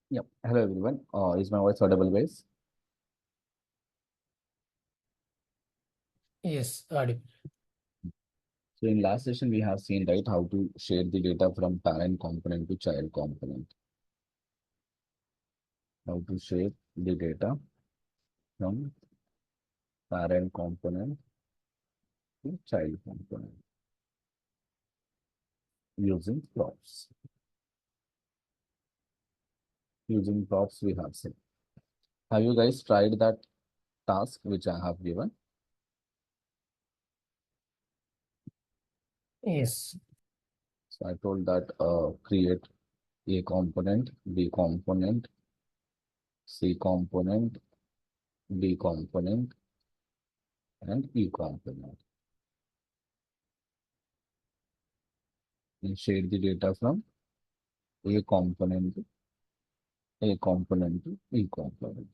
Yep. Hello everyone. Is my voice audible, guys? Yes, audible. So in last session we have seen right how to share the data from parent component to child component. How to share the data from parent component to child component using props. Using props we have seen. Have you guys tried that task which I have given? Yes, So I told that create A component, B component, C component, D component, and E component. And share the data from A component to A component to E component.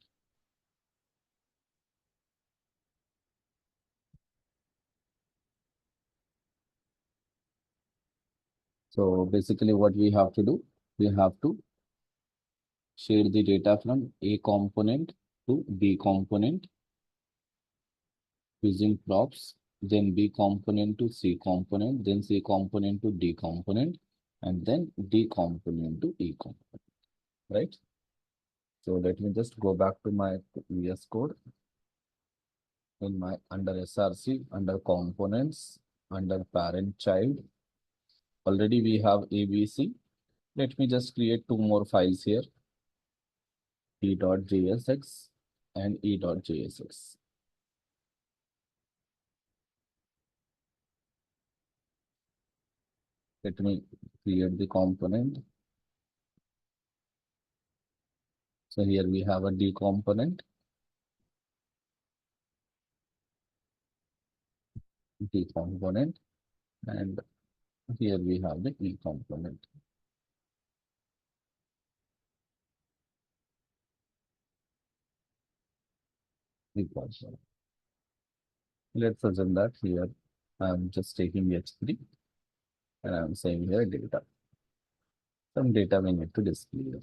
So basically what we have to do, we have to share the data from A component to B component using props, then B component to C component, then C component to D component, and then D component to E component, right? So let me just go back to my VS Code in my under SRC, under components, under parent child. Already we have ABC. Let me just create two more files here, e.jsx and e.jsx. Let me create the component. So here we have a D component, and here we have the E component. E component. Let's assume that here I'm just taking H3 and I'm saying here data. Some data we need to display here.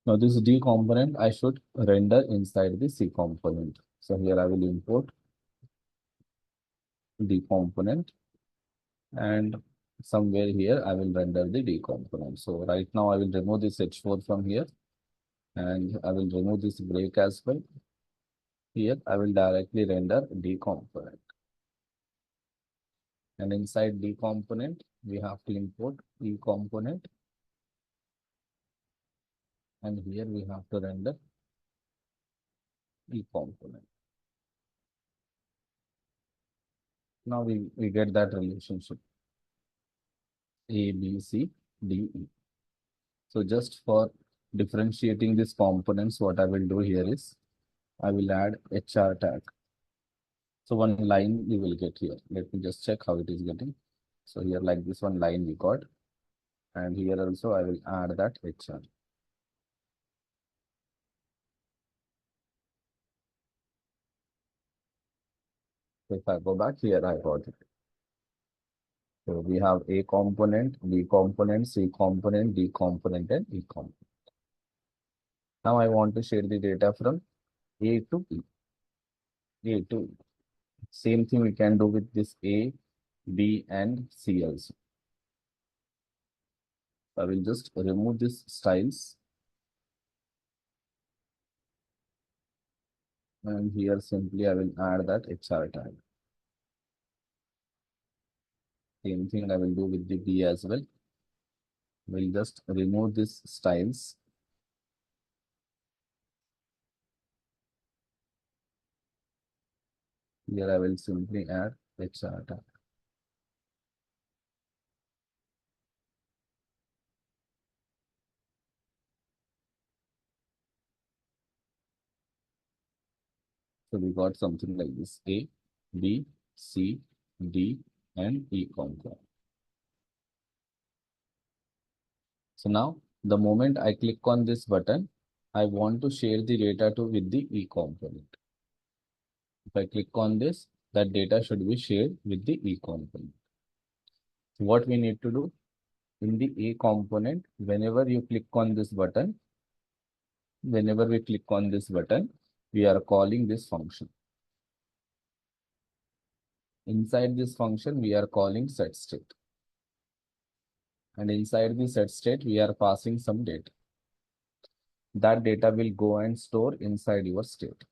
Now this D component I should render inside the C component. So here I will import D component, and somewhere here I will render the D component. So right now I will remove this H4 from here, and I will remove this break as well. Here I will directly render D component. And inside D component, we have to import E component. And here we have to render E component. Now we get that relationship A, B, C, D, E. So just for differentiating these components, what I will do here is I will add HR tag. So one line you will get here. Let me just check how it is getting. So here like this one line we got. And here also I will add that HR. So if I go back here, I got it. So we have A component, B component, C component, D component, and E component. Now I want to share the data from A to E. A to E. Same thing we can do with this A, B, and C also. I will just remove these styles. And here simply I will add that HR tag. Same thing I will do with the B as well. We'll just remove these styles. Here I will simply add HR tag. So we got something like this: A, B, C, D, and E component. So now the moment I click on this button, I want to share the data to with the E component. If I click on this, that data should be shared with the E component. So what we need to do? In the A component, whenever you click on this button, whenever we click on this button, we are calling this function. Inside this function, we are calling setState. And inside the setState, we are passing some data. That data will go and store inside your state.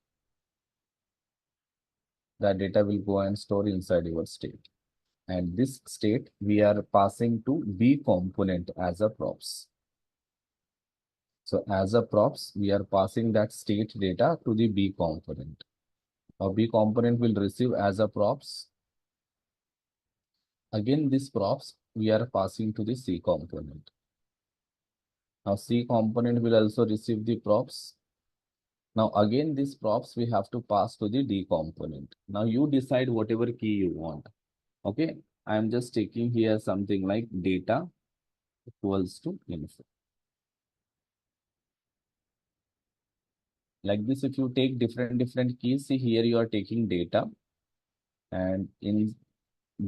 That data will go and store inside your state. And this state, we are passing to B component as a props. So as a props, we are passing that state data to the B component. Now B component will receive as a props. Again, this props we are passing to the C component. Now C component will also receive the props. Now again, this props we have to pass to the D component. Now you decide whatever key you want. Okay, I am just taking here something like data equals to info. Like this, if you take different keys, see here you are taking data, and in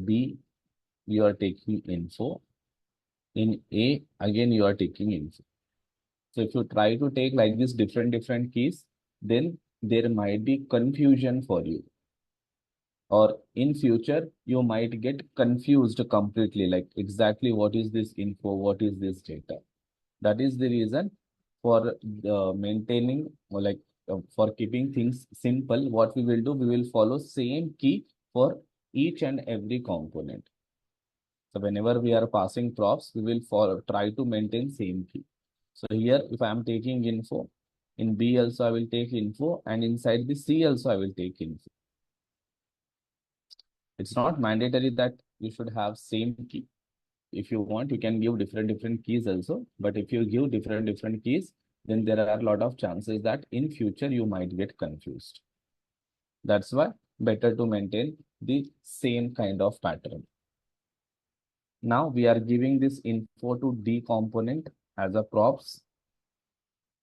B you are taking info. In A again you are taking info. So if you try to take like this different keys, then there might be confusion for you. Or in future, you might get confused completely, like exactly what is this info, what is this data. That is the reason for maintaining or like for keeping things simple. What we will do, we will follow same key for each and every component. So whenever we are passing props, we will try to maintain same key. So here, if I am taking info, in B also I will take info, and inside the C also I will take info. It's not mandatory that you should have same key. If you want, you can give different keys also. But if you give different keys, then there are a lot of chances that in future you might get confused. That's why better to maintain the same kind of pattern. Now we are giving this info to D component as a props.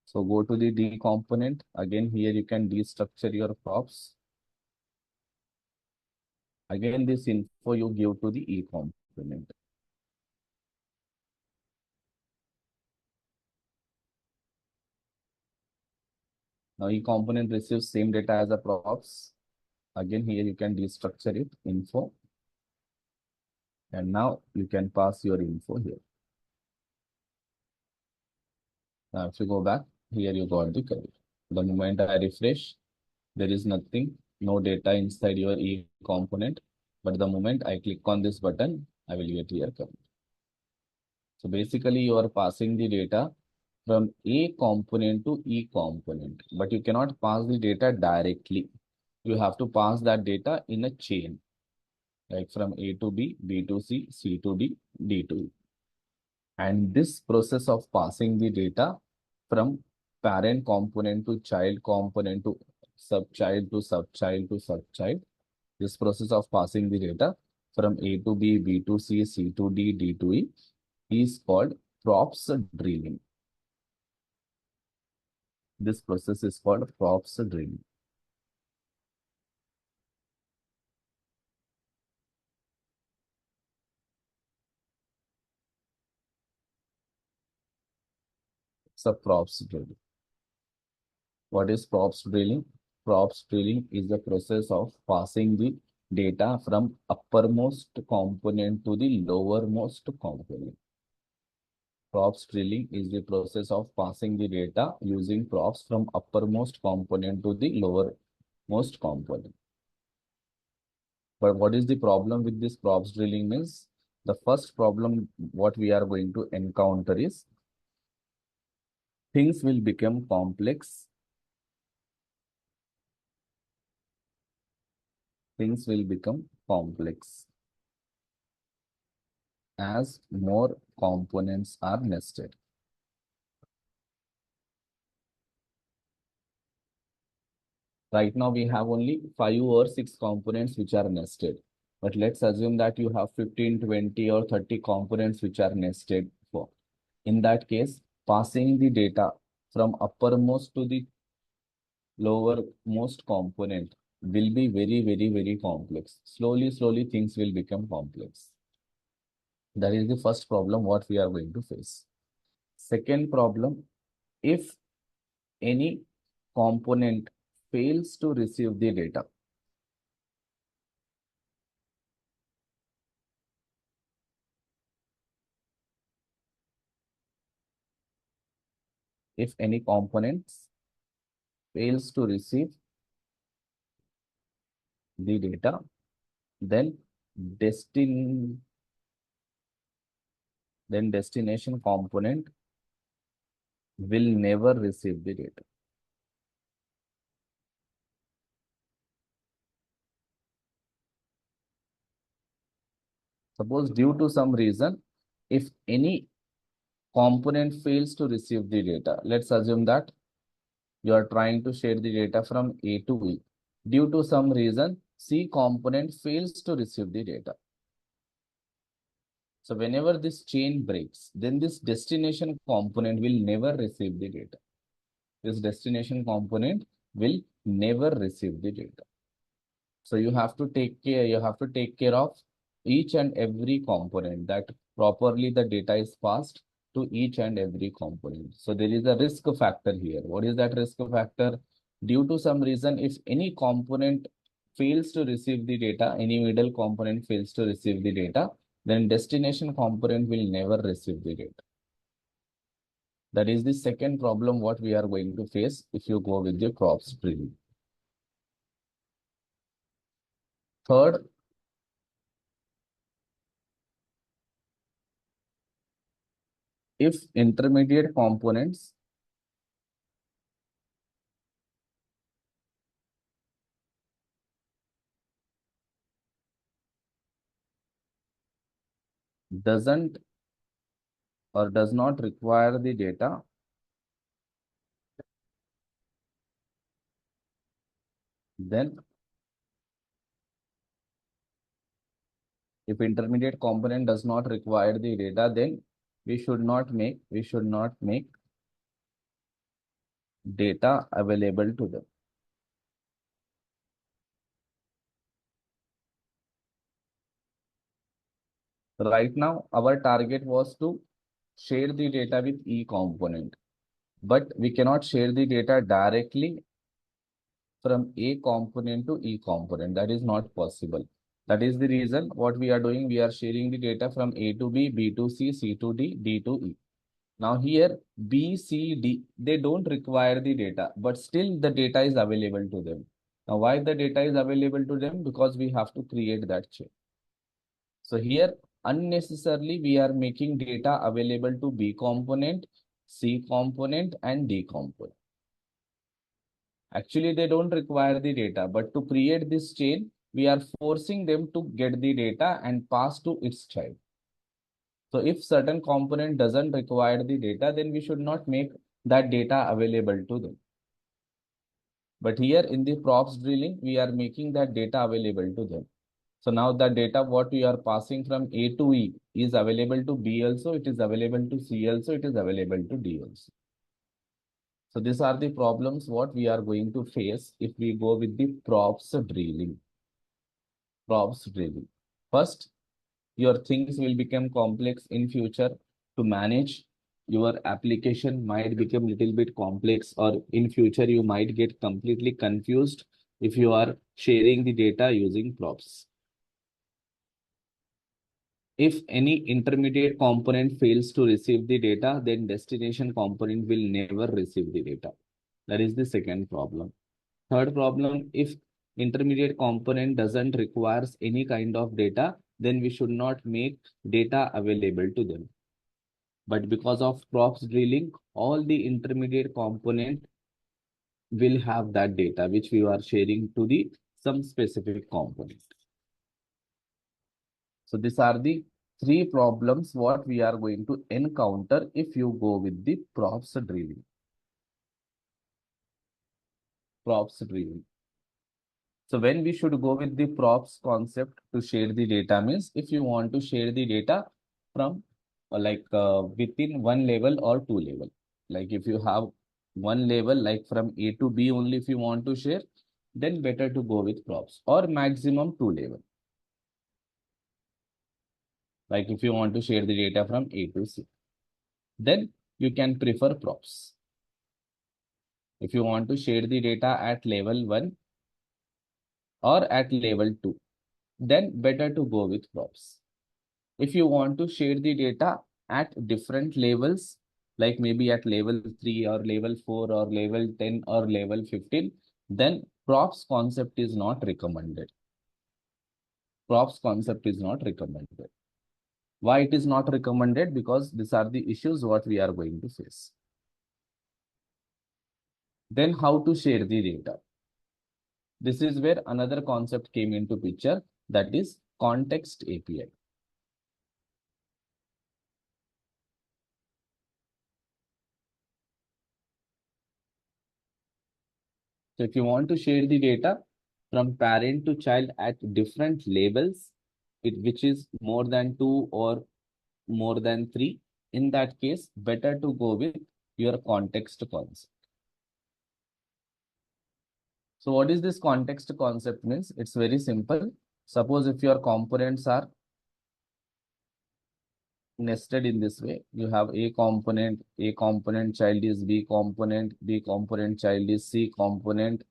So go to the D component. Again, here you can destructure your props. Again, this info you give to the E component. Now E component receives same data as a props. Again, here you can destructure it, info. And now you can pass your info here. Now if you go back, here you got the query. The moment I refresh, there is nothing, no data inside your E component. But the moment I click on this button, I will get here query. So basically you are passing the data from A component to E component, but you cannot pass the data directly. You have to pass that data in a chain, like from A to B, B to C, C to D, D to E. And this process of passing the data from parent component to child component to subchild to subchild to subchild, this process of passing the data from A to B, B to C, C to D, D to E is called props drilling. This process is called props drilling. It's a props drilling. What is props drilling? Props drilling is the process of passing the data from uppermost component to the lowermost component. Props drilling is the process of passing the data using props from uppermost component to the lowermost component. But what is the problem with this props drilling means? The first problem what we are going to encounter is things will become complex. Things will become complex as more components are nested. Right now, we have only 5 or 6 components which are nested. But let's assume that you have 15, 20, or 30 components which are nested for. In that case, passing the data from uppermost to the lowermost component will be very complex. Slowly, things will become complex. That is the first problem what we are going to face. Second problem, if any component fails to receive the data, if any components fails to receive the data, then destin destination component will never receive the data. Suppose due to some reason, if any component fails to receive the data, let's assume that you are trying to share the data from A to E. Due to some reason, C component fails to receive the data. So whenever this chain breaks, then this destination component will never receive the data. This destination component will never receive the data. So you have to take care of each and every component, that properly the data is passed to each and every component. So there is a risk factor here. What is that risk factor? Due to some reason, if any component fails to receive the data, any middle component fails to receive the data, then destination component will never receive the data. That is the second problem what we are going to face if you go with the props tree. Third, if intermediate components doesn't or does not require the data, then if intermediate component does not require the data, then we should not make data available to them. Right now, our target was to share the data with E component, but we cannot share the data directly from A component to E component. That is not possible. That is the reason what we are doing. We are sharing the data from A to B, B to C, C to D, D to E. Now here B, C, D, they don't require the data, but still the data is available to them. Now why the data is available to them? Because we have to create that chain. So here unnecessarily we are making data available to B component, C component and D component. Actually, they don't require the data, but to create this chain, we are forcing them to get the data and pass to its child. So if certain component doesn't require the data, then we should not make that data available to them. But here in the props drilling, we are making that data available to them. So now the data what we are passing from A to E is available to B also, it is available to C also, it is available to D also. So these are the problems what we are going to face if we go with the props drilling. Props drilling. First, your things will become complex in future to manage. Your application might become little bit complex, or in future you might get completely confused if you are sharing the data using props. If any intermediate component fails to receive the data, then destination component will never receive the data. That is the second problem. Third problem, if intermediate component doesn't requires any kind of data, then we should not make data available to them. But because of props drilling, all the intermediate component will have that data which we are sharing to the some specific component. So these are the three problems what we are going to encounter if you go with the props drilling. Props drilling. So when we should go with the props concept to share the data means if you want to share the data from within one level or two level. Like if you have one level like from A to B only if you want to share, then better to go with props or maximum two level. Like if you want to share the data from A to C, then you can prefer props. If you want to share the data at level 1 or at level 2, then better to go with props. If you want to share the data at different levels, like maybe at level 3 or level 4 or level 10 or level 15, then props concept is not recommended. Props concept is not recommended. Why it is not recommended? Because these are the issues what we are going to face. Then how to share the data? This is where another concept came into picture, that is context API. So if you want to share the data from parent to child at different levels, which is more than 2 or more than 3, in that case, better to go with your context concept. So what is this context concept means? It's very simple. Suppose if your components are nested in this way, you have A component child is B component child is C component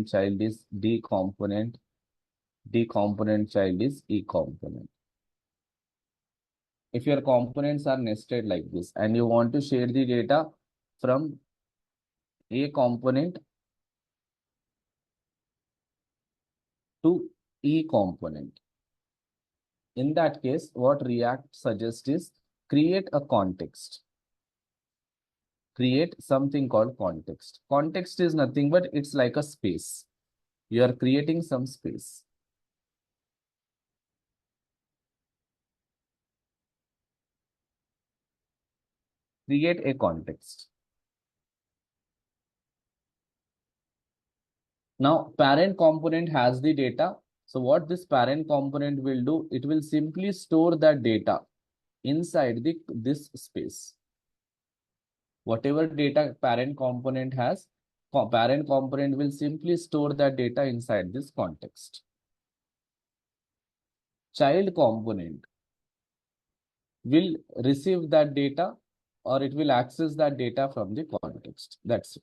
child is D component child is E component. If your components are nested like this and you want to share the data from A component to E component, in that case, what React suggests is create a context. Create something called context. Context is nothing but it's like a space. You are creating some space. Create a context. Now, parent component has the data. So what this parent component will do, it will simply store that data inside this space. Whatever data parent component has, parent component will simply store that data inside this context. Child component will receive that data or it will access that data from the context. That's it.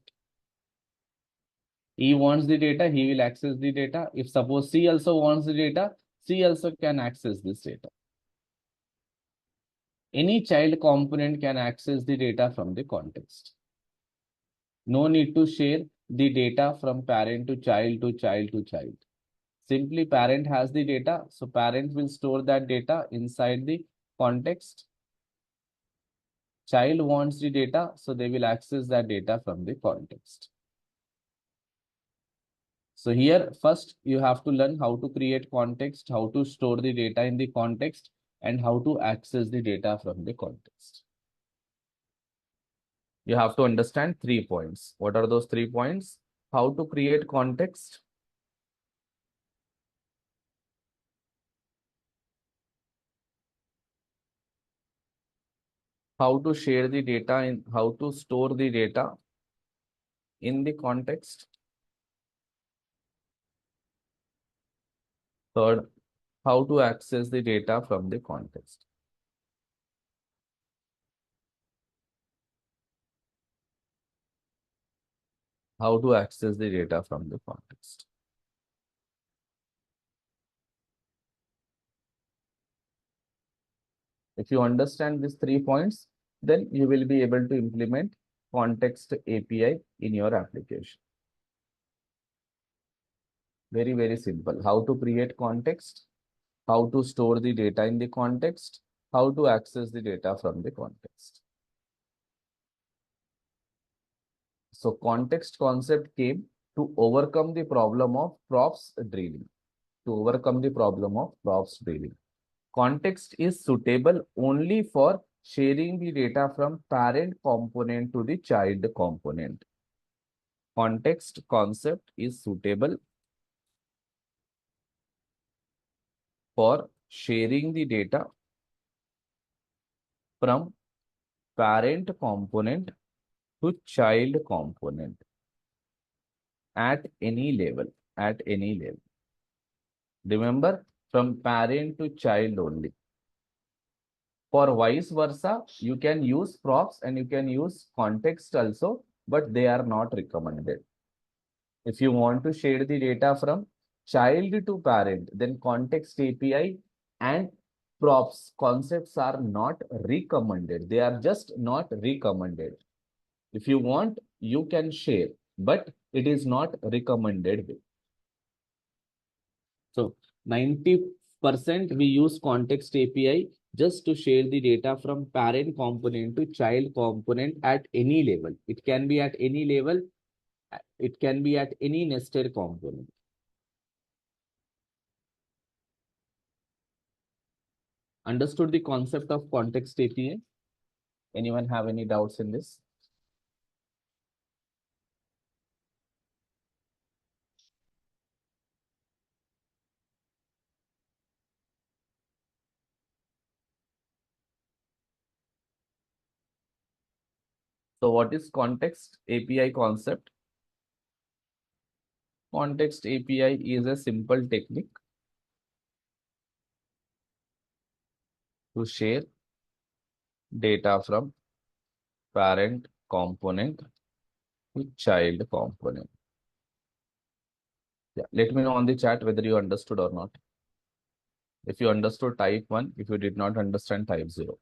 He wants the data, he will access the data. If suppose C also wants the data, C also can access this data. Any child component can access the data from the context. No need to share the data from parent to child to child to child. Simply parent has the data, so parent will store that data inside the context. Child wants the data, so they will access that data from the context. So here, first you have to learn how to create context, how to store the data in the context, and how to access the data from the context. You have to understand 3 points. What are those 3 points? How to create context, how to share the data, in how to store the data in the context. Third, how to access the data from the context. How to access the data from the context. If you understand these 3 points, then you will be able to implement context API in your application. Very, very simple. How to create context, how to store the data in the context, how to access the data from the context. So context concept came to overcome the problem of props drilling. To overcome the problem of props drilling. Context is suitable only for sharing the data from parent component to the child component. Context concept is suitable for sharing the data from parent component to child component at any level. Remember, from parent to child only. For vice versa, you can use props and you can use context also, but they are not recommended. If you want to share the data from child to parent, then context API and props concepts are not recommended. They are just not recommended. If you want, you can share, but it is not recommended. So 90% we use context API just to share the data from parent component to child component at any level. It can be at any level. It can be at any nested component. Understood the concept of context API? Anyone have any doubts in this? So what is context API concept? Context API is a simple technique to share data from parent component to child component. Yeah, let me know on the chat whether you understood or not. If you understood, type 1. If you did not understand, type 0.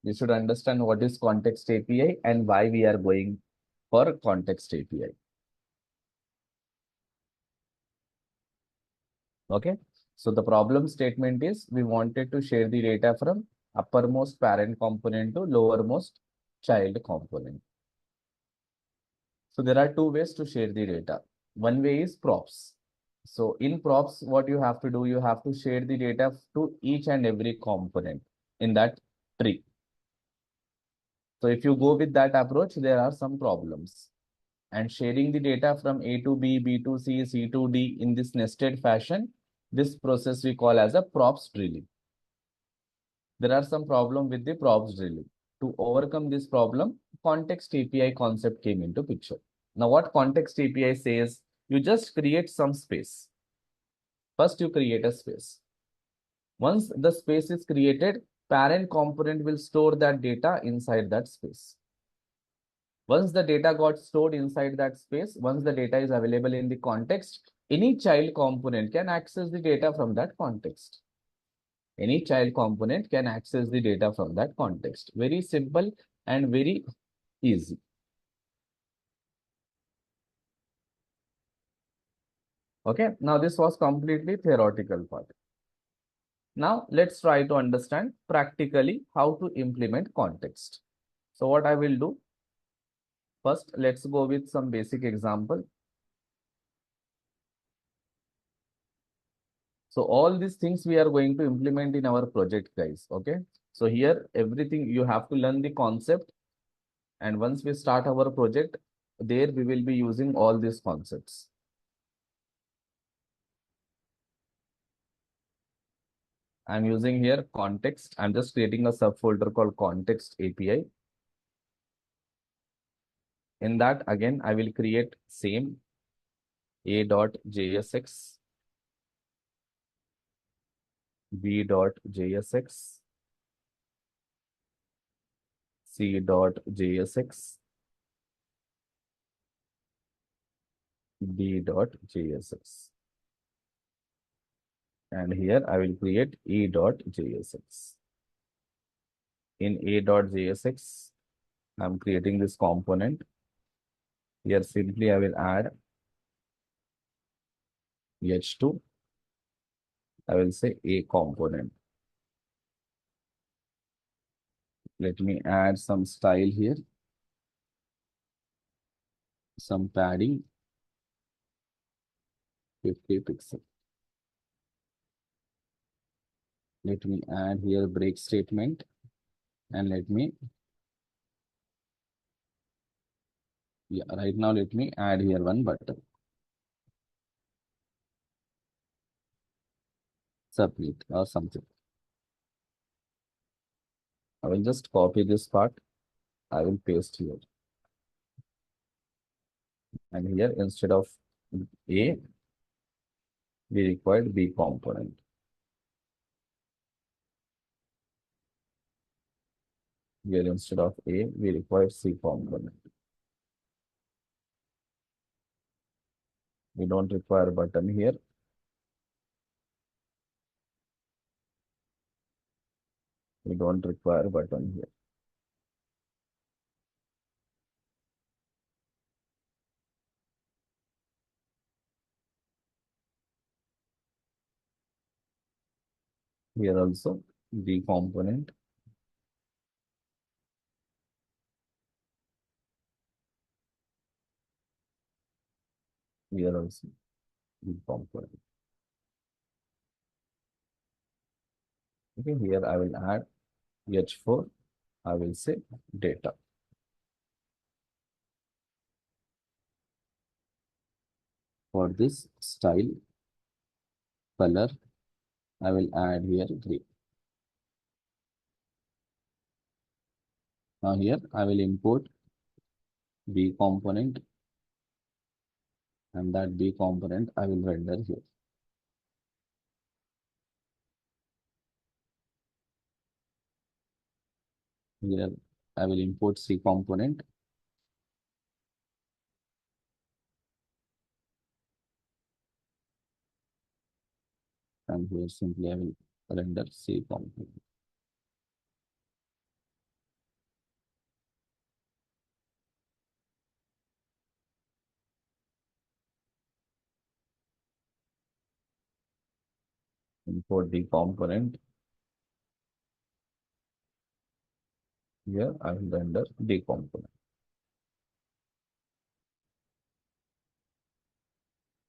You should understand what is context API and why we are going for context API. Okay. So the problem statement is we wanted to share the data from uppermost parent component to lowermost child component. So there are two ways to share the data. One way is props. So in props, what you have to do, you have to share the data to each and every component in that tree. So if you go with that approach, there are some problems. And sharing the data from A to B, B to C, C to D in this nested fashion, this process we call as a props drilling. There are some problem with the props drilling. To overcome this problem, context API concept came into picture. Now what context API says, you just create some space. First you create a space. Once the space is created, parent component will store that data inside that space. Once the data got stored inside that space, once the data is available in the context, any child component can access the data from that context. Any child component can access the data from that context. Very simple and very easy. Okay, now this was completely theoretical part. Now let's try to understand practically how to implement context. So what I will do, first let's go with some basic example. So all these things we are going to implement in our project, guys. Okay. So here, everything you have to learn the concept. And once we start our project, there we will be using all these concepts. I'm using here context. I'm just creating a subfolder called context API. In that, again, I will create same a.jsx, b.jsx, c.jsx, d.jsx. And here I will create e.jsx. In a.jsx, I'm creating this component. Here simply I will add h2. I will say a component. Let me add some style here. Some padding. 50 pixel. Let me add here break statement. And let me, yeah, right now let me add here one button. Submit or something. I will just copy this part. I will paste here. And here instead of A, we required B component. Here instead of A, we require C component. We don't require button here. We don't require button here. Here also B component. Here also B component. Okay, here I will add H4. I will say data. For this style color, I will add here green. Now here I will import B component, and that B component I will render here. Here I will import C component. And here simply I will render C component. Import D component. Here I will render D component.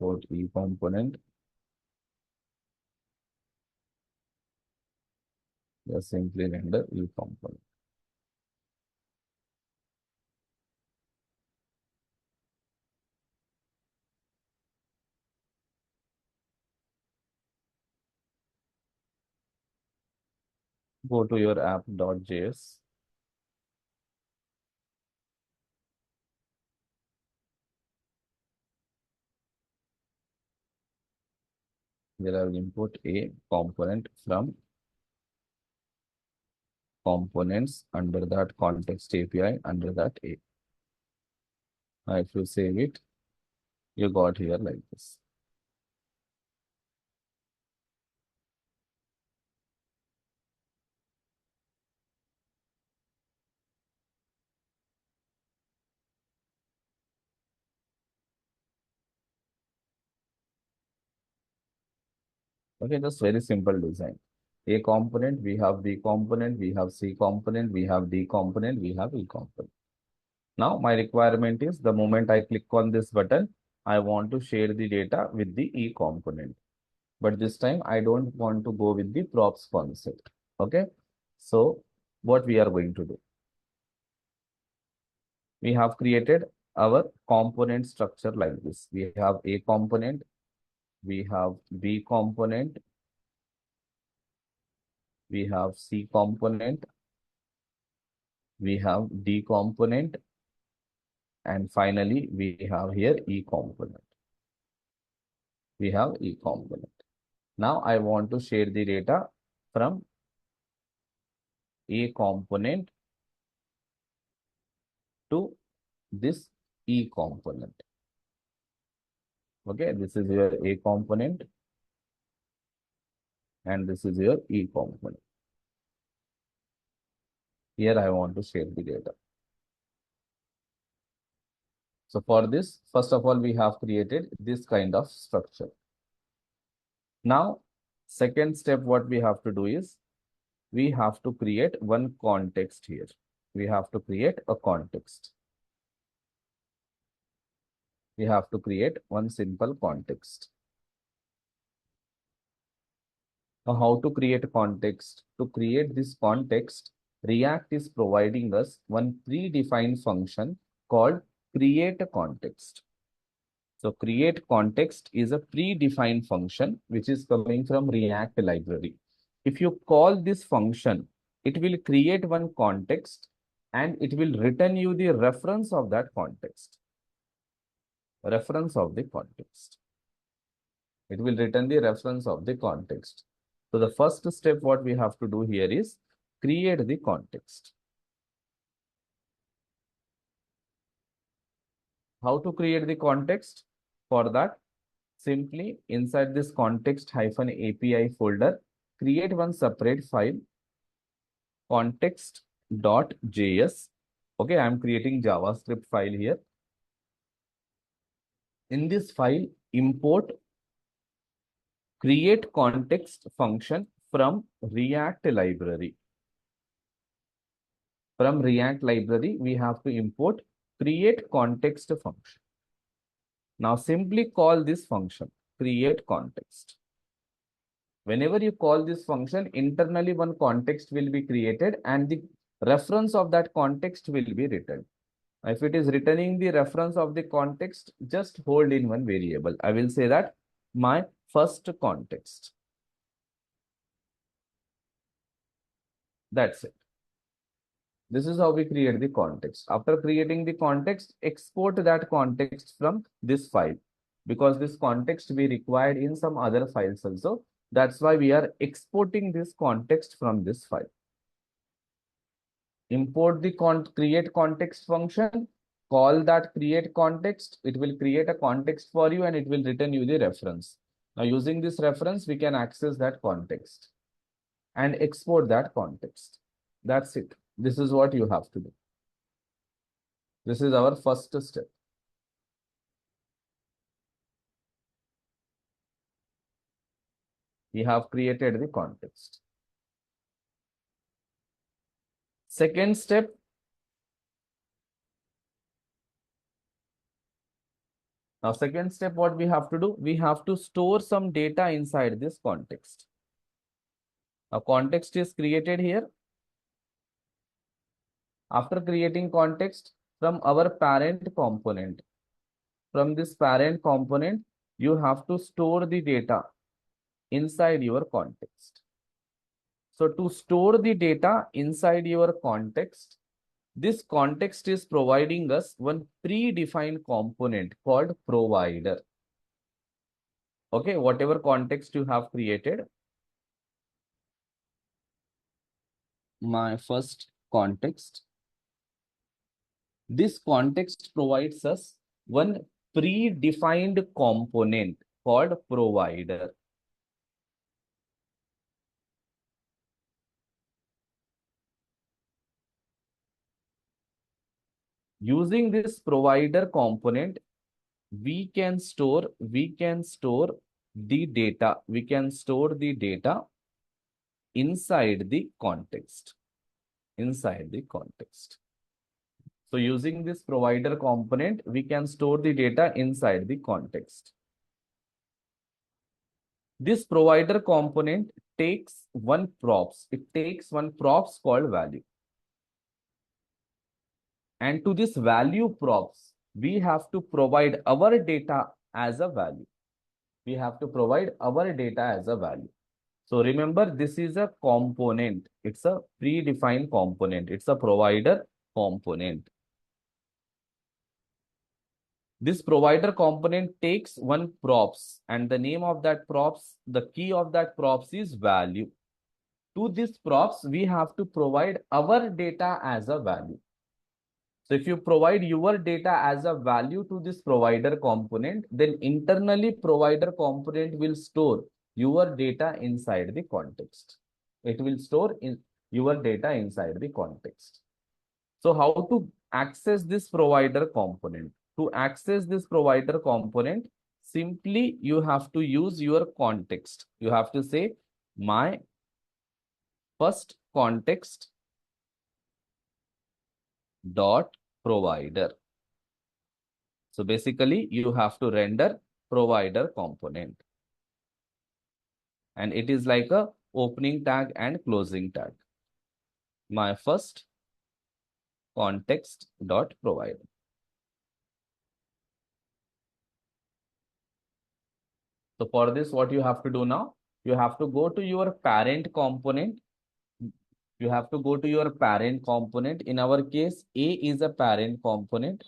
Import E component. Here simply render E component. Go to your app.js. Here I will import A component from components under that context API under that A. Now if you save it, you got here like this. Okay, just very simple design. A component, we have B component, we have C component, we have D component, we have E component. Now my requirement is the moment I click on this button, I want to share the data with the E component. But this time I don't want to go with the props concept. Okay. So what we are going to do? We have created our component structure like this. We have A component, we have B component, we have C component, we have D component, and finally we have here E component. We have E component. Now I want to share the data from A component to this E component. Okay, this is your A component and this is your E component. Here I want to share the data. So for this, first of all, we have created this kind of structure. Now, second step, what we have to do is we have to create one context here. We have to create a context. We have to create one simple context. Now, how to create a context? To create this context, React is providing us one predefined function called create a context. So create context is a predefined function which is coming from React library. If you call this function, it will create one context and it will return you the reference of that context. reference of the context. It will return the reference of the context. So the first step what we have to do here is create the context. How to create the context? For that, simply inside this context hyphen API folder, create one separate file, context.js. Okay, I am creating JavaScript file here. In this file, import create context function from React library. From React library, we have to import create context function. Now simply call this function create context. Whenever you call this function, internally one context will be created and the reference of that context will be written. If it is returning the reference of the context, just hold in one variable. I will say that my first context. That's it. This is how we create the context. After creating the context, export that context from this file, because this context we required in some other files also. That's why we are exporting this context from this file. Import the create context function, call that create context. It will create a context for you and it will return you the reference. Now using this reference, we can access that context and export that context. That's it. This is what you have to do. This is our first step. We have created the context. Second step, now second step, what we have to do, we have to store some data inside this context. A context is created here. After creating context from our parent component, from this parent component, you have to store the data inside your context. So to store the data inside your context, this context is providing us one predefined component called provider. Okay, whatever context you have created. My first context. This context provides us one predefined component called provider. Using this provider component, we can store the data. We can store the data inside the context. Inside the context. So using this provider component, we can store the data inside the context. This provider component takes one props. It takes one props called value. And to this value props, we have to provide our data as a value. We have to provide our data as a value. So remember, this is a component. It's a predefined component. It's a provider component. This provider component takes one props and the name of that props, the key of that props is value. To this props, we have to provide our data as a value. So if you provide your data as a value to this provider component, then internally provider component will store your data inside the context. It will store your data inside the context. So how to access this provider component? To access this provider component, simply you have to use your context. You have to say my first context dot provider. So basically you have to render provider component. And it is like a opening tag and closing tag. My first context dot provider. So for this, what you have to do now, you have to go to your parent component. You have to go to your parent component. In our case, A is a parent component.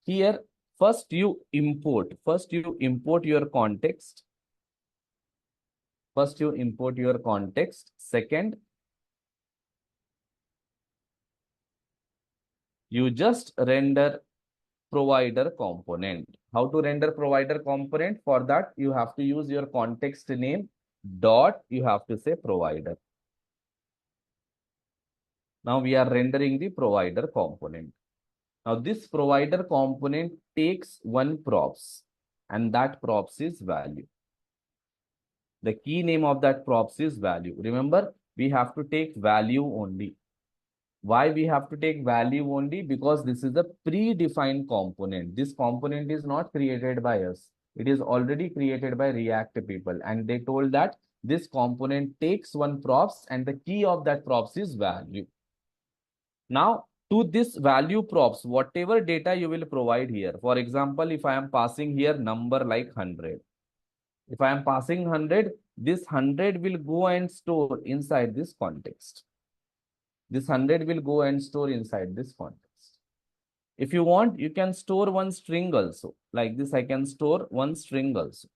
Here, First you import your context. First you import your context. Second, you just render provider component. How to render provider component? For that, you have to use your context name dot, you have to say provider. Now we are rendering the provider component. Now this provider component takes one props, and that props is value. The key name of that props is value. Remember, we have to take value only. Why we have to take value only? Because this is a predefined component. This component is not created by us. It is already created by React people. And they told that this component takes one props and the key of that props is value. Now, to this value props, whatever data you will provide here. For example, if I am passing here number like 100. If I am passing 100, this 100 will go and store inside this context. This 100 will go and store inside this context. If you want, you can store one string also. Like this, I can store one string also.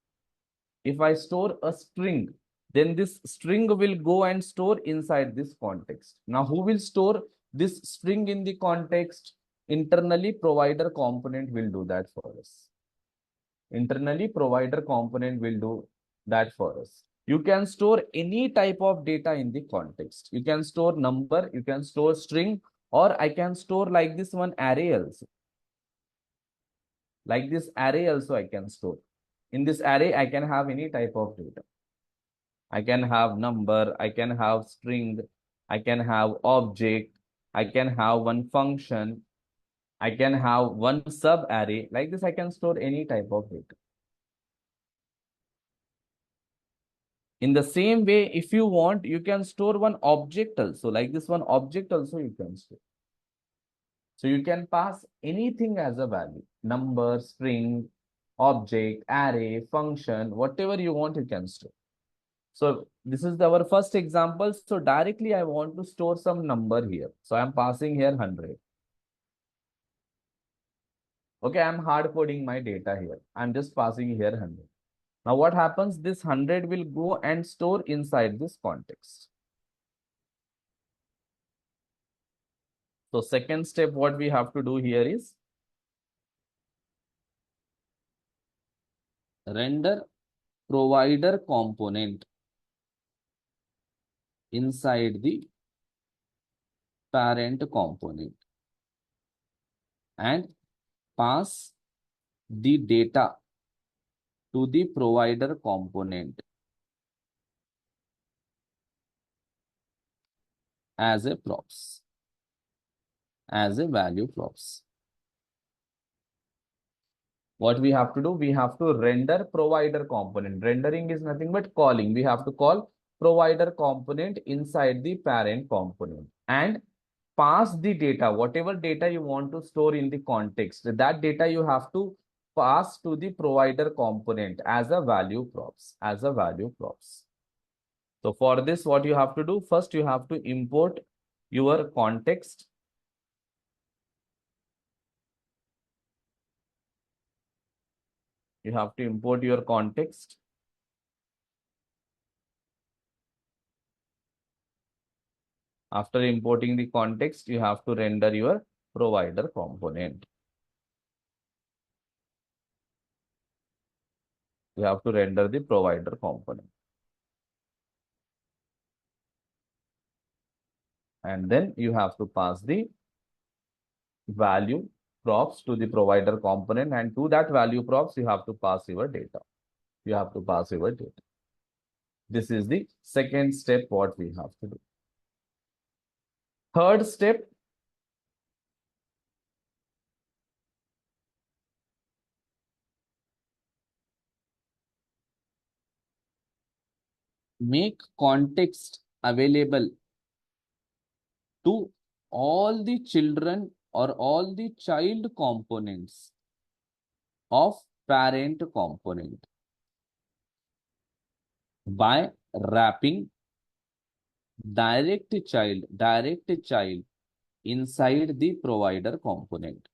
If I store a string, then this string will go and store inside this context. Now, who will store this string in the context? Internally, provider component will do that for us. Internally, provider component will do that for us. You can store any type of data in the context. You can store number, you can store string, or I can store like this one array also. Like this array also I can store. In this array, I can have any type of data. I can have number, I can have string, I can have object, I can have one function, I can have one sub array. Like this, I can store any type of data. In the same way, if you want, you can store one object also. Like this one object also you can store. So you can pass anything as a value. Number, string, object, array, function, whatever you want, you can store. So this is our first example. So directly I want to store some number here. So I'm passing here 100. Okay, I'm hard coding my data here. I'm just passing here 100. Now what happens? This 100 will go and store inside this context. So second step, what we have to do here is render provider component inside the parent component and pass the data to the provider component as a props, as a value props. What we have to do? We have to render provider component. Rendering is nothing but calling. We have to call provider component inside the parent component and pass the data, whatever data you want to store in the context. That data you have to pass to the provider component as a value props, as a value props. So for this, what you have to do? First, you have to import your context. You have to import your context. After importing the context, you have to render your provider component. You have to render the provider component. And then you have to pass the value props to the provider component, and to that value props, you have to pass your data. You have to pass your data. This is the second step what we have to do. Third step, make context available to all the children or all the child components of parent component by wrapping direct child inside the provider component.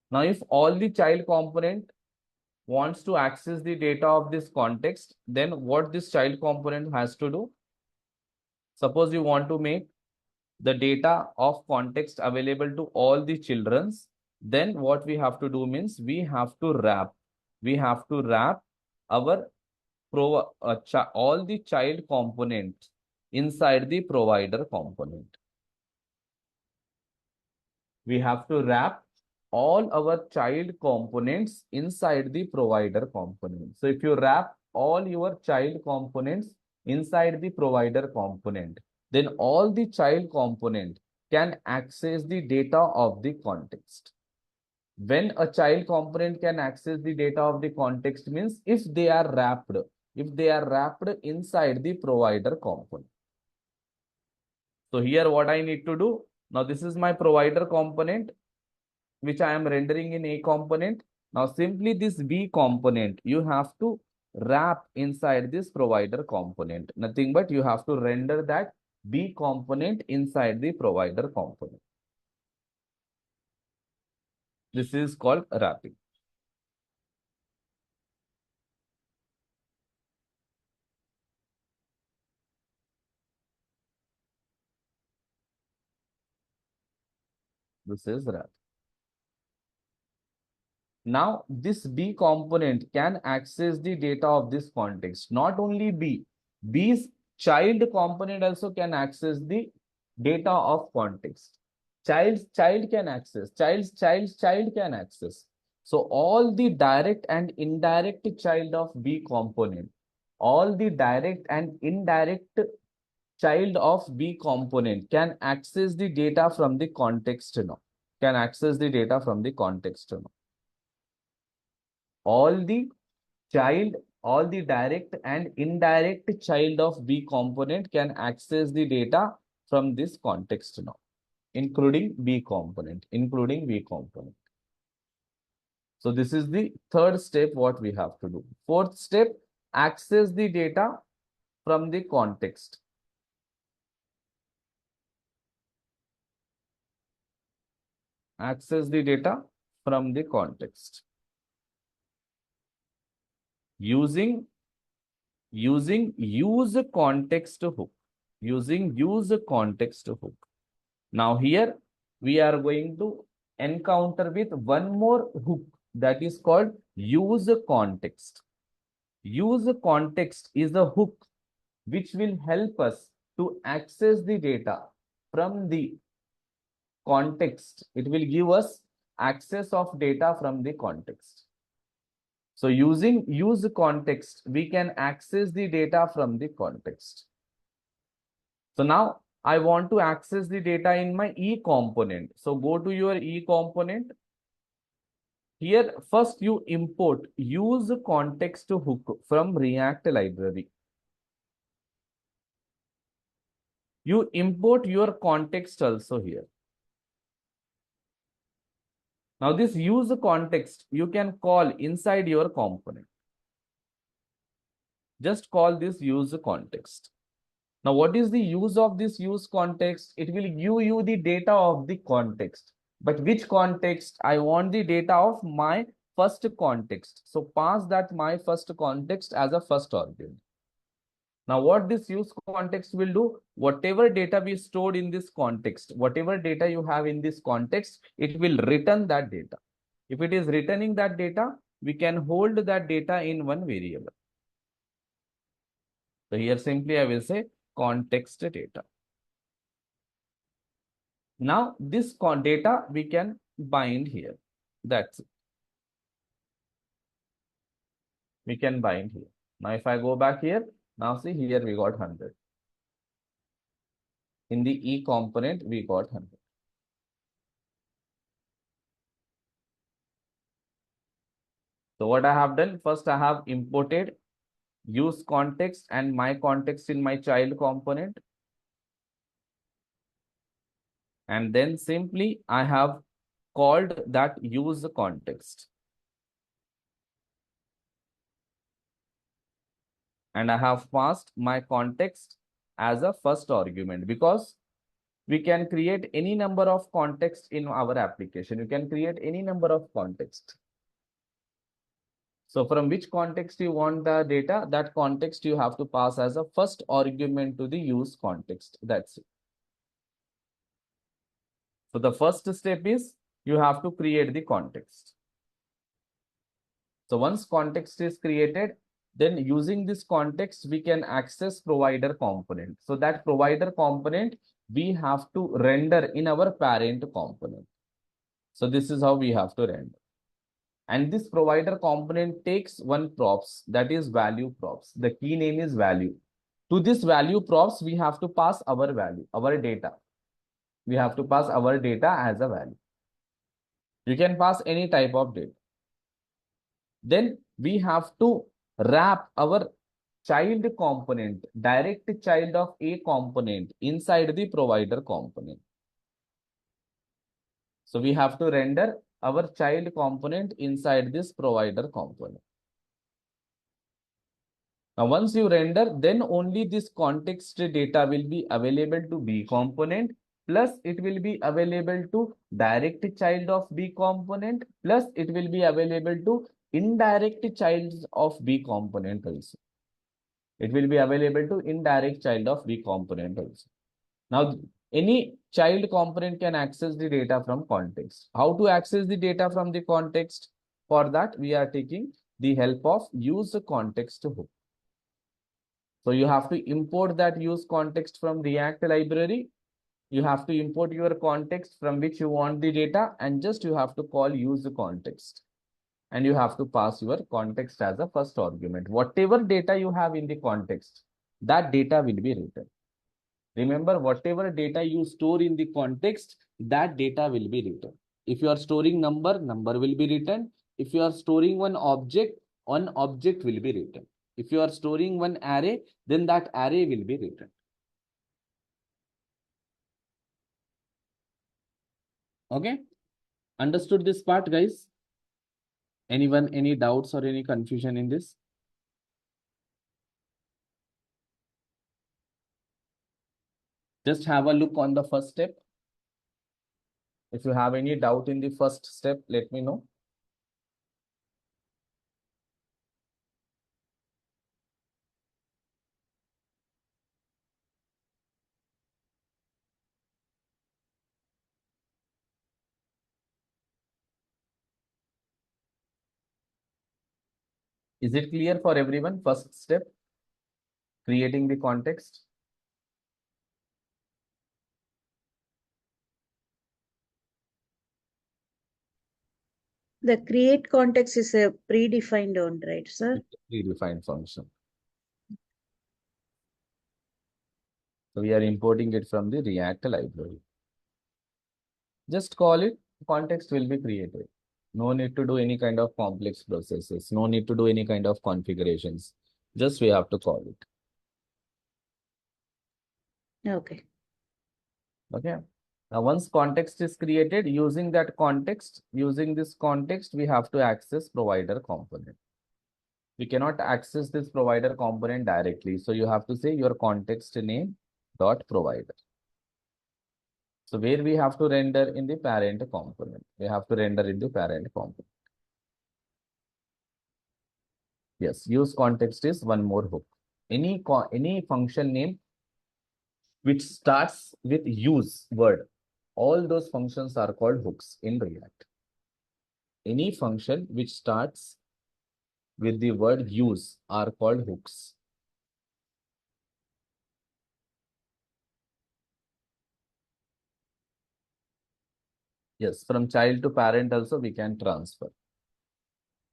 Now, if all the child component wants to access the data of this context, then what this child component has to do? Suppose you want to make the data of context available to all the childrens, then what we have to do means we have to wrap our all the child components inside the provider component. We have to wrap all our child components inside the provider component. So if you wrap all your child components inside the provider component, then all the child component can access the data of the context. When a child component can access the data of the context means if they are wrapped inside the provider component. So here what I need to do, now this is my provider component which I am rendering in A component. Now simply this B component, you have to wrap inside this provider component. Nothing but you have to render that B component inside the provider component. This is called wrapping. This is wrap. Now, this B component can access the data of this context. Not only B, B's child component also can access the data of context. Child's child can access, child's child can access. So all the direct and indirect child of B component, all the direct and indirect child of B component can access the data from the context now. Can access the data from the context now. All the child, all the direct and indirect child of B component can access the data from this context now, including B component. So this is the third step what we have to do. Fourth step, access the data from the context. Access the data from the context. Using use context hook. Using use context hook. Now here we are going to encounter with one more hook that is called use context. Use context is a hook which will help us to access the data from the context. It will give us access of data from the context. So using use context, we can access the data from the context. So now I want to access the data in my E component. So go to your E component. Here, first you import use context hook from React library. You import your context also here. Now this use context, you can call inside your component. Just call this use context. Now, what is the use of this use context? It will give you the data of the context. But which context? I want the data of my first context. So pass that my first context as a first argument. Now, what this use context will do, whatever data we stored in this context, whatever data you have in this context, it will return that data. If it is returning that data, we can hold that data in one variable. So here simply I will say context data. Now this data we can bind here. That's it. We can bind here. Now if I go back here, now see here we got 100. In the E component, we got 100. So what I have done, first I have imported use context and my context in my child component. And then simply I have called that use context. And I have passed my context as a first argument because we can create any number of contexts in our application. You can create any number of contexts. So from which context you want the data, that context you have to pass as a first argument to the use context. That's it. So the first step is you have to create the context. So once context is created, then using this context, we can access provider component. So that provider component, we have to render in our parent component. So this is how we have to render. And this provider component takes one props, that is value props. The key name is value. To this value props, we have to pass our value, our data. We have to pass our data as a value. You can pass any type of data. Then we have to wrap our child component, direct child of a component inside the provider component. So we have to render our child component inside this provider component. Now, once you render, then only this context data will be available to B component, plus it will be available to direct child of B component, plus it will be available to indirect child of B component also. It will be available to indirect child of B component also. Now, any child component can access the data from context. How to access the data from the context? For that, we are taking the help of use context hook. So you have to import that use context from React library. You have to import your context from which you want the data, and just you have to call use context. And you have to pass your context as a first argument. Whatever data you have in the context, that data will be written. Remember, whatever data you store in the context, that data will be written. If you are storing number, number will be written. If you are storing one object will be written. If you are storing one array, then that array will be written. Okay? Understood this part, guys? Anyone, any doubts or any confusion in this? Just have a look on the first step. If you have any doubt in the first step, let me know. Is it clear for everyone? First step, creating the context. The create context is a predefined one, right, sir? Predefined function. So we are importing it from the React library. Just call it, context will be created. No need to do any kind of complex processes. No need to do any kind of configurations. Just we have to call it. Okay. Okay. Now, once context is created, using that context, using this context, we have to access provider component. We cannot access this provider component directly. So you have to say your context name dot provider. So where we have to render in the parent component. We have to render in the parent component. Yes, use context is one more hook. Any function name which starts with use word, all those functions are called hooks in React. Any function which starts with the word use are called hooks. Yes, from child to parent also we can transfer.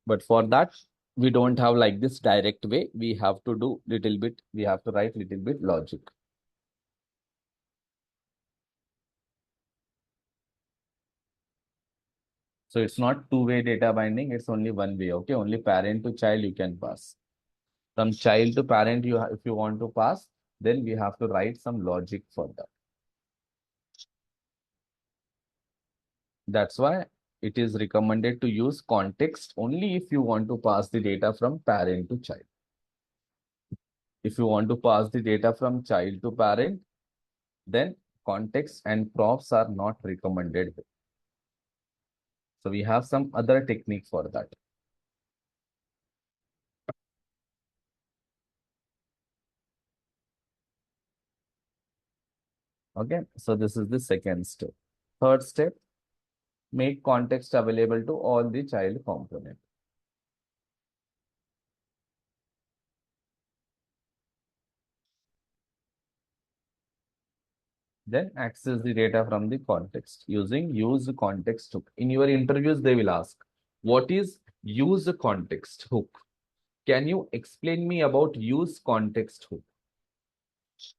But for that, we don't have like this direct way. We have to do little bit, we have to write little bit logic. So it's not two-way data binding, it's only one way, okay? Only parent to child you can pass. From child to parent, if you want to pass, then we have to write some logic for that. That's why it is recommended to use context only if you want to pass the data from parent to child. If you want to pass the data from child to parent, then context and props are not recommended. So we have some other technique for that. Okay, so this is the second step. Third step, make context available to all the child component. Then access the data from the context using use context hook. In your interviews, they will ask, what is use context hook? Can you explain me about use context hook?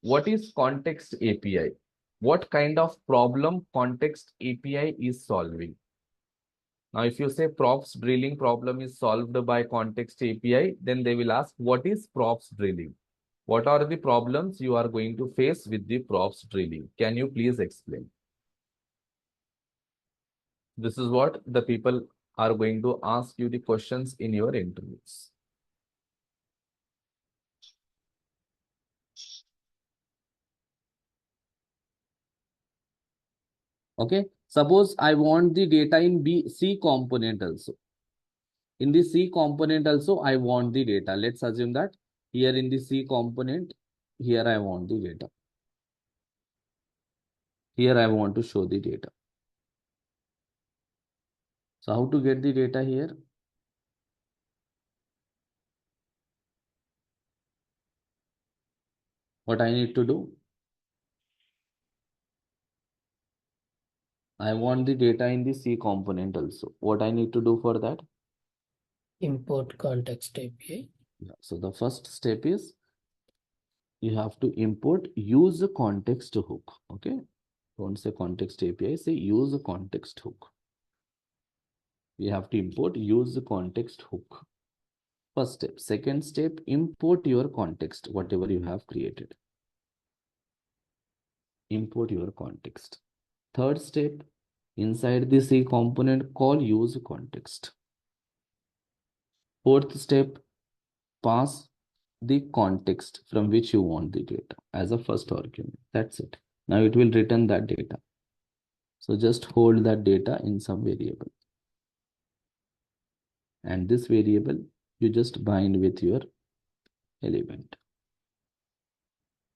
What is context API? What kind of problem context API is solving? Now, if you say props drilling problem is solved by context API, then they will ask, what is props drilling? What are the problems you are going to face with the props drilling? Can you please explain? This is what the people are going to ask you the questions in your interviews. Okay, suppose I want the data in C component also. In the C component also, I want the data. Let's assume that here in the C component, here I want the data. Here I want to show the data. So how to get the data here? What I need to do? I want the data in the C component also. What I need to do for that? Import context API. Yeah. So the first step is you have to import use a context hook. Okay. Don't say context API, say use a context hook. We have to import use the context hook. First step. Second step, import your context, whatever you have created. Import your context. Third step, inside the C component, call use context. Fourth step, pass the context from which you want the data as a first argument. That's it. Now it will return that data. So just hold that data in some variable. And this variable, you just bind with your element.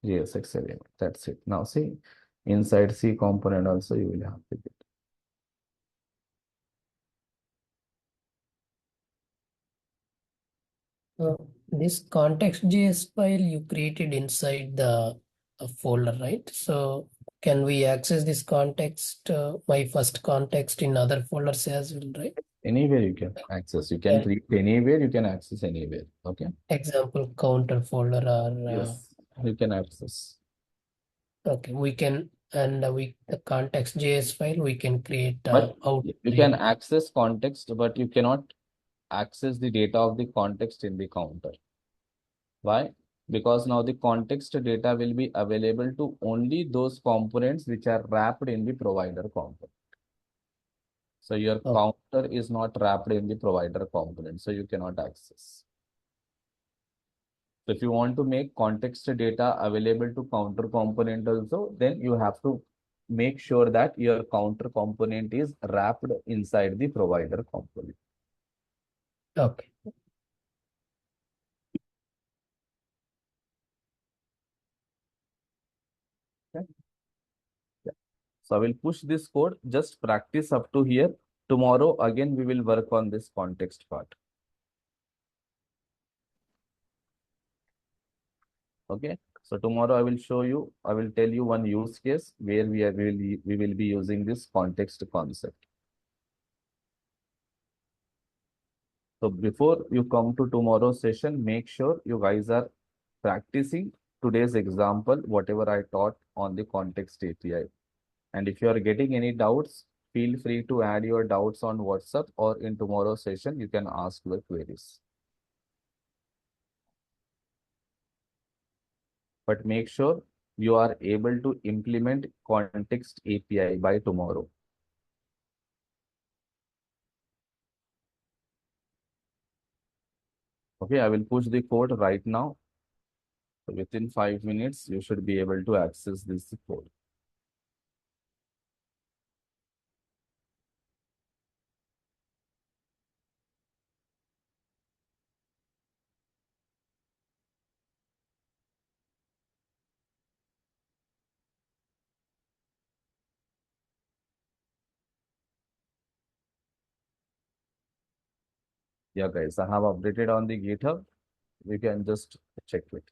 Yes, excellent. That's it. Now see, inside C component also you will have the data. This context.js file you created inside the folder, right? So can we access this context, my first context in other folders as well, right? Anywhere you can access. You can Yeah. create anywhere, you can access anywhere. Okay. Example counter folder or Yes, you can access. okay, we can and we the context.js file we can create But out. you can access context, but you cannot access the data of the context in the counter. Why? Because now the context data will be available to only those components which are wrapped in the provider component. So your counter is not wrapped in the provider component, so you cannot access. So if you want to make context data available to counter component also, then you have to make sure that your counter component is wrapped inside the provider component. Okay. Okay. Yeah. So I will push this code, just practice up to here. Tomorrow again we will work on this context part. Okay. So tomorrow I will show you, I will tell you one use case where we will be using this context concept. So before you come to tomorrow's session, make sure you guys are practicing today's example, whatever I taught on the context API. And if you are getting any doubts, feel free to add your doubts on WhatsApp, or in tomorrow's session, you can ask your queries. But make sure you are able to implement context API by tomorrow. Okay, I will push the code right now. So within 5 minutes, you should be able to access this code. Yeah, guys, I have updated on the GitHub. You can just check it.